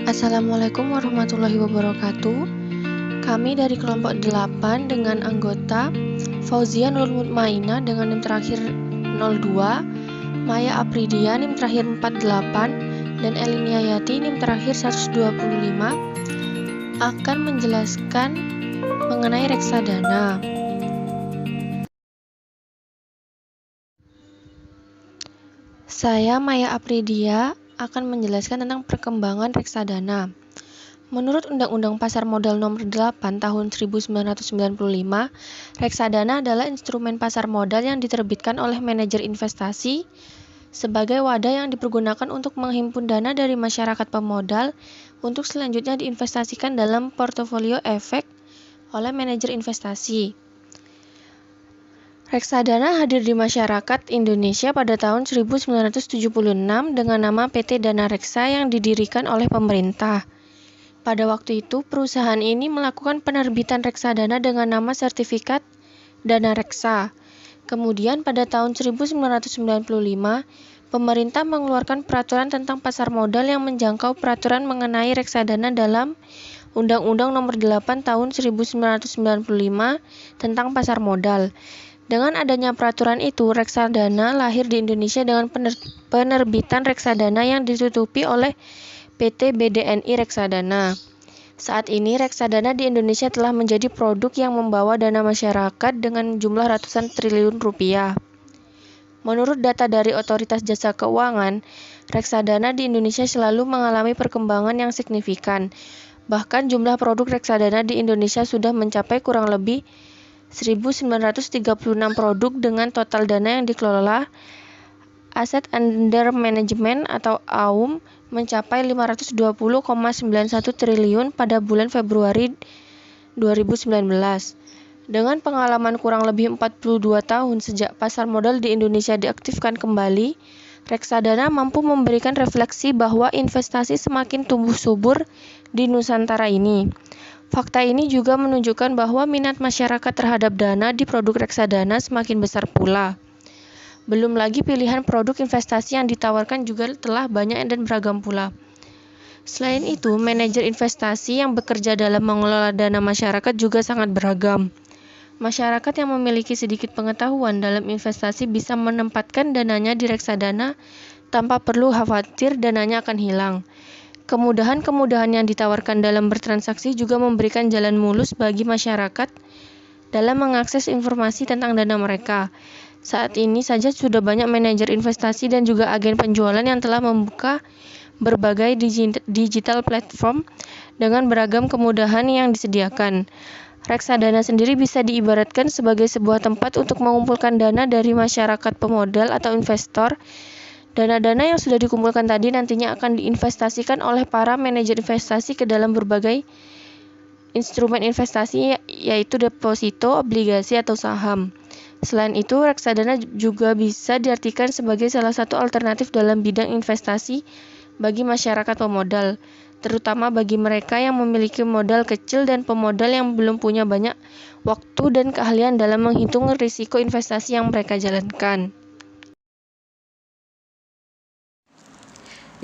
Assalamualaikum warahmatullahi wabarakatuh. Kami dari kelompok 8 dengan anggota Fauzia Nur Mutmainah dengan NIM terakhir 02, Maya Apridia NIM terakhir 48, dan Elinia Yati NIM terakhir 125 akan menjelaskan mengenai reksadana. Saya Maya Apridia akan menjelaskan tentang perkembangan reksadana. Menurut Undang-Undang Pasar Modal Nomor 8 Tahun 1995, reksadana adalah instrumen pasar modal yang diterbitkan oleh manajer investasi sebagai wadah yang dipergunakan untuk menghimpun dana dari masyarakat pemodal untuk selanjutnya diinvestasikan dalam portofolio efek oleh manajer investasi. Reksadana hadir di masyarakat Indonesia pada tahun 1976 dengan nama PT Dana Reksa yang didirikan oleh pemerintah. Pada waktu itu, perusahaan ini melakukan penerbitan reksadana dengan nama sertifikat Dana Reksa. Kemudian pada tahun 1995, pemerintah mengeluarkan peraturan tentang pasar modal yang menjangkau peraturan mengenai reksadana dalam Undang-Undang Nomor 8 Tahun 1995 tentang pasar modal. Dengan adanya peraturan itu, reksadana lahir di Indonesia dengan penerbitan reksadana yang ditutupi oleh PT BDNI Reksadana. Saat ini, reksadana di Indonesia telah menjadi produk yang membawa dana masyarakat dengan jumlah ratusan triliun rupiah. Menurut data dari Otoritas Jasa Keuangan, reksadana di Indonesia selalu mengalami perkembangan yang signifikan. Bahkan jumlah produk reksadana di Indonesia sudah mencapai kurang lebih 1.936 produk dengan total dana yang dikelola Asset Under Management atau AUM mencapai 520,91 triliun pada bulan Februari 2019. Dengan pengalaman kurang lebih 42 tahun sejak pasar modal di Indonesia diaktifkan kembali, reksadana mampu memberikan refleksi bahwa investasi semakin tumbuh subur di Nusantara ini. Fakta ini juga menunjukkan bahwa minat masyarakat terhadap dana di produk reksadana semakin besar pula. Belum lagi pilihan produk investasi yang ditawarkan juga telah banyak dan beragam pula. Selain itu, manajer investasi yang bekerja dalam mengelola dana masyarakat juga sangat beragam. Masyarakat yang memiliki sedikit pengetahuan dalam investasi bisa menempatkan dananya di reksadana tanpa perlu khawatir dananya akan hilang. Kemudahan-kemudahan yang ditawarkan dalam bertransaksi juga memberikan jalan mulus bagi masyarakat dalam mengakses informasi tentang dana mereka. Saat ini saja sudah banyak manajer investasi dan juga agen penjualan yang telah membuka berbagai digital platform dengan beragam kemudahan yang disediakan. Reksadana sendiri bisa diibaratkan sebagai sebuah tempat untuk mengumpulkan dana dari masyarakat pemodal atau investor. Dana-dana yang sudah dikumpulkan tadi nantinya akan diinvestasikan oleh para manajer investasi ke dalam berbagai instrumen investasi yaitu deposito, obligasi, atau saham. Selain itu, reksadana juga bisa diartikan sebagai salah satu alternatif dalam bidang investasi bagi masyarakat pemodal, terutama bagi mereka yang memiliki modal kecil dan pemodal yang belum punya banyak waktu dan keahlian dalam menghitung risiko investasi yang mereka jalankan.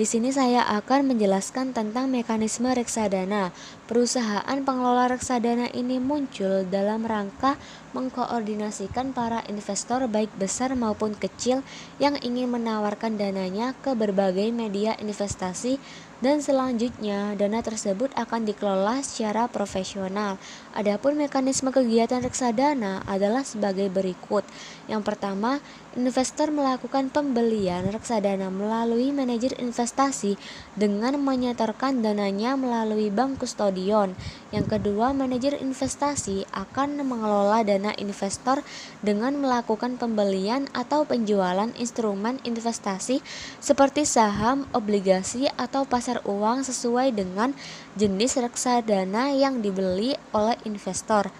Di sini saya akan menjelaskan tentang mekanisme reksadana. Perusahaan pengelola reksadana ini muncul dalam rangka mengkoordinasikan para investor baik besar maupun kecil yang ingin menawarkan dananya ke berbagai media investasi, dan selanjutnya dana tersebut akan dikelola secara profesional. Adapun mekanisme kegiatan reksadana adalah sebagai berikut. Yang pertama, investor melakukan pembelian reksadana melalui manajer investasi dengan menyetorkan dananya melalui bank kustodion. Yang kedua, manajer investasi akan mengelola dana investor dengan melakukan pembelian atau penjualan instrumen investasi seperti saham, obligasi, atau pasar uang sesuai dengan jenis reksadana yang dibeli oleh investor.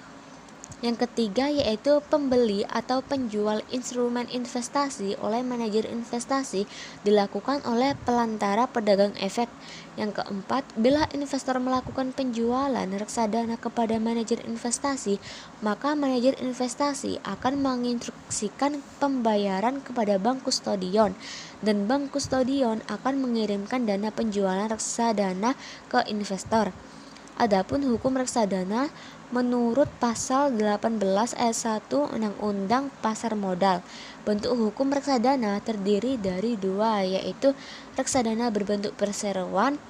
Yang ketiga yaitu pembeli atau penjual instrumen investasi oleh manajer investasi dilakukan oleh pelantara pedagang efek. Yang keempat, bila investor melakukan penjualan reksadana kepada manajer investasi, maka manajer investasi akan menginstruksikan pembayaran kepada bank kustodion dan bank kustodion akan mengirimkan dana penjualan reksadana ke investor. Adapun hukum reksadana menurut pasal 18 ayat 1 Undang-Undang Pasar Modal, bentuk hukum reksadana terdiri dari dua, yaitu reksadana berbentuk perseroan,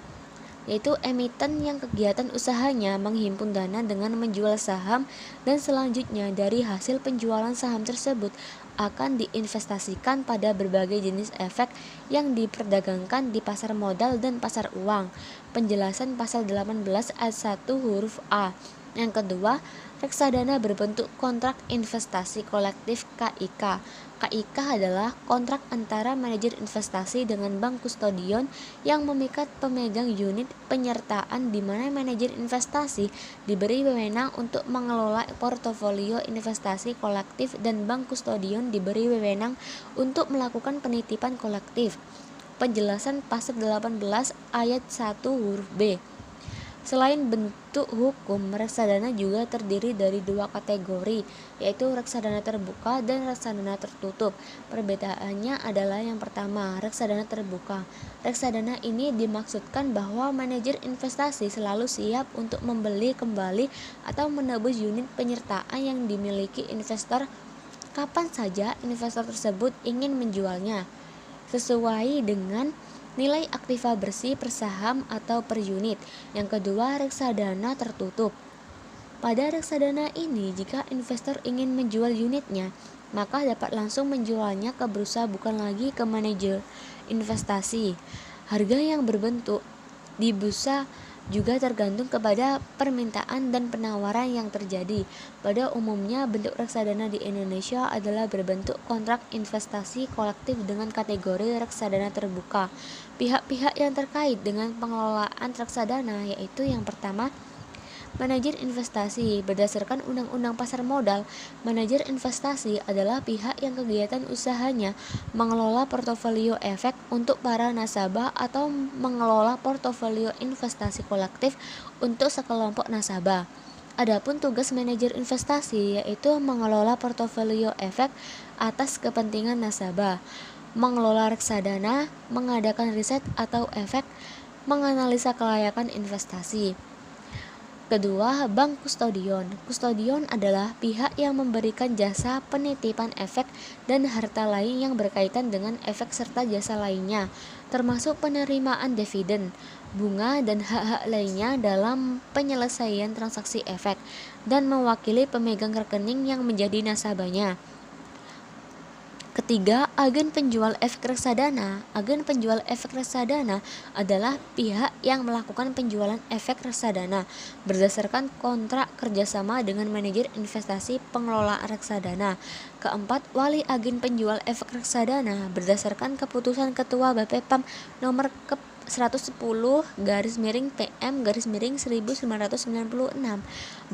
yaitu emiten yang kegiatan usahanya menghimpun dana dengan menjual saham dan selanjutnya dari hasil penjualan saham tersebut akan diinvestasikan pada berbagai jenis efek yang diperdagangkan di pasar modal dan pasar uang. Penjelasan pasal 18 ayat 1 huruf A. Yang kedua, reksadana berbentuk kontrak investasi kolektif KIK. KIK adalah kontrak antara manajer investasi dengan bank kustodion yang memikat pemegang unit penyertaan di mana manajer investasi diberi wewenang untuk mengelola portofolio investasi kolektif dan bank kustodion diberi wewenang untuk melakukan penitipan kolektif. Penjelasan pasal 18 ayat 1 huruf B. Selain bentuk hukum, reksadana juga terdiri dari dua kategori, yaitu reksadana terbuka dan reksadana tertutup. Perbedaannya adalah yang pertama, reksadana terbuka. Reksadana ini dimaksudkan bahwa manajer investasi selalu siap untuk membeli kembali atau menebus unit penyertaan yang dimiliki investor kapan saja investor tersebut ingin menjualnya, sesuai dengan nilai aktiva bersih per saham atau per unit. Yang kedua, reksadana tertutup. Pada reksadana ini, jika investor ingin menjual unitnya, maka dapat langsung menjualnya ke bursa, bukan lagi ke manajer investasi. Harga yang berbentuk di bursa juga tergantung kepada permintaan dan penawaran yang terjadi. Pada umumnya, bentuk reksadana di Indonesia adalah berbentuk kontrak investasi kolektif dengan kategori reksadana terbuka. Pihak-pihak yang terkait dengan pengelolaan reksadana yaitu yang pertama, manajer investasi. Berdasarkan Undang-Undang Pasar Modal, manajer investasi adalah pihak yang kegiatan usahanya mengelola portofolio efek untuk para nasabah atau mengelola portofolio investasi kolektif untuk sekelompok nasabah. Adapun tugas manajer investasi yaitu mengelola portofolio efek atas kepentingan nasabah, mengelola reksadana, mengadakan riset atau efek, menganalisa kelayakan investasi. Kedua, bank kustodion. Kustodion adalah pihak yang memberikan jasa penitipan efek dan harta lain yang berkaitan dengan efek serta jasa lainnya, termasuk penerimaan dividen, bunga, dan hak-hak lainnya dalam penyelesaian transaksi efek, dan mewakili pemegang rekening yang menjadi nasabahnya. Ketiga, agen penjual efek reksadana. Agen penjual efek reksadana adalah pihak yang melakukan penjualan efek reksadana berdasarkan kontrak kerjasama dengan manajer investasi pengelola reksadana. Keempat, wali agen penjual efek reksadana berdasarkan keputusan Ketua BPPAM nomor 110/PM/1996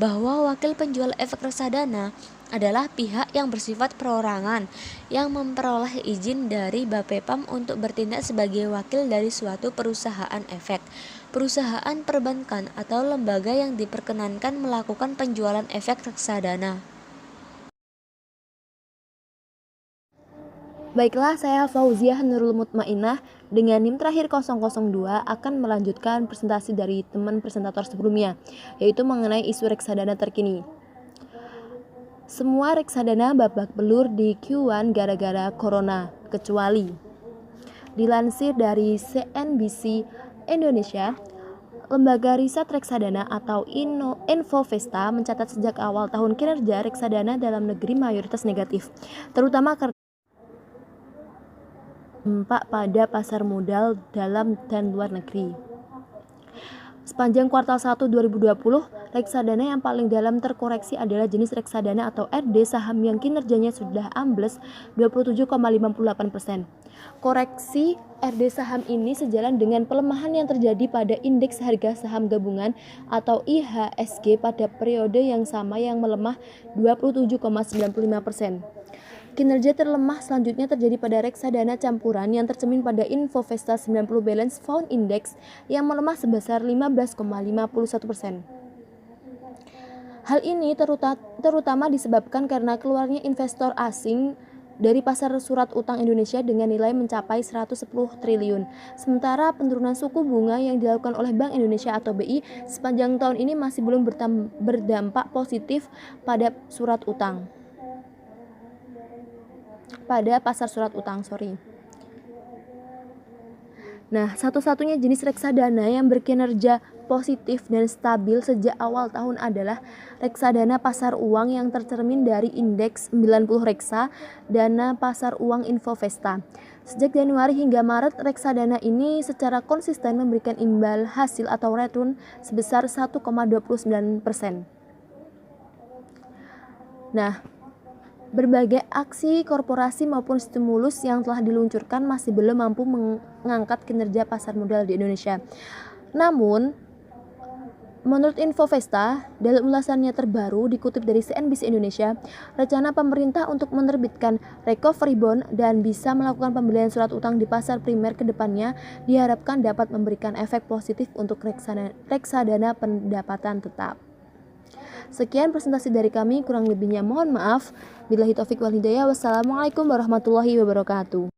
bahwa wakil penjual efek reksadana adalah pihak yang bersifat perorangan yang memperoleh izin dari BAPEPAM untuk bertindak sebagai wakil dari suatu perusahaan efek, perusahaan perbankan atau lembaga yang diperkenankan melakukan penjualan efek reksadana. Baiklah, saya Fauziah Nurul Mutmainah dengan NIM terakhir 002 akan melanjutkan presentasi dari teman presentator sebelumnya, yaitu mengenai isu reksadana terkini. Semua reksadana babak belur di Q1 gara-gara corona, kecuali. Dilansir dari CNBC Indonesia, lembaga riset reksadana atau Infovesta mencatat sejak awal tahun kinerja reksadana dalam negeri mayoritas negatif, terutama karena dampak pada pasar modal dalam dan luar negeri. Sepanjang kuartal 1 2020, reksadana yang paling dalam terkoreksi adalah jenis reksadana atau RD saham yang kinerjanya sudah ambles 27,58%. Koreksi RD saham ini sejalan dengan pelemahan yang terjadi pada indeks harga saham gabungan atau IHSG pada periode yang sama yang melemah 27,95%. Kinerja terlemah selanjutnya terjadi pada reksadana campuran yang tercermin pada Infovesta 90 Balance Fund Index yang melemah sebesar 15,51%. Hal ini terutama disebabkan karena keluarnya investor asing dari pasar surat utang Indonesia dengan nilai mencapai 110 triliun. Sementara penurunan suku bunga yang dilakukan oleh Bank Indonesia atau BI sepanjang tahun ini masih belum berdampak positif pada pasar surat utang. Nah, satu-satunya jenis reksadana yang berkinerja positif dan stabil sejak awal tahun adalah reksadana pasar uang yang tercermin dari indeks 90 reksa dana pasar uang Infovesta. Sejak Januari hingga Maret, reksadana ini secara konsisten memberikan imbal hasil atau return sebesar 1,29%. Nah, berbagai aksi korporasi maupun stimulus yang telah diluncurkan masih belum mampu mengangkat kinerja pasar modal di Indonesia. Namun, menurut Infovesta, dalam ulasannya terbaru dikutip dari CNBC Indonesia, rencana pemerintah untuk menerbitkan recovery bond dan bisa melakukan pembelian surat utang di pasar primer ke depannya diharapkan dapat memberikan efek positif untuk reksadana pendapatan tetap. Sekian presentasi dari kami, kurang lebihnya mohon maaf. Billahi taufik wal hidayah. Wassalamualaikum warahmatullahi wabarakatuh.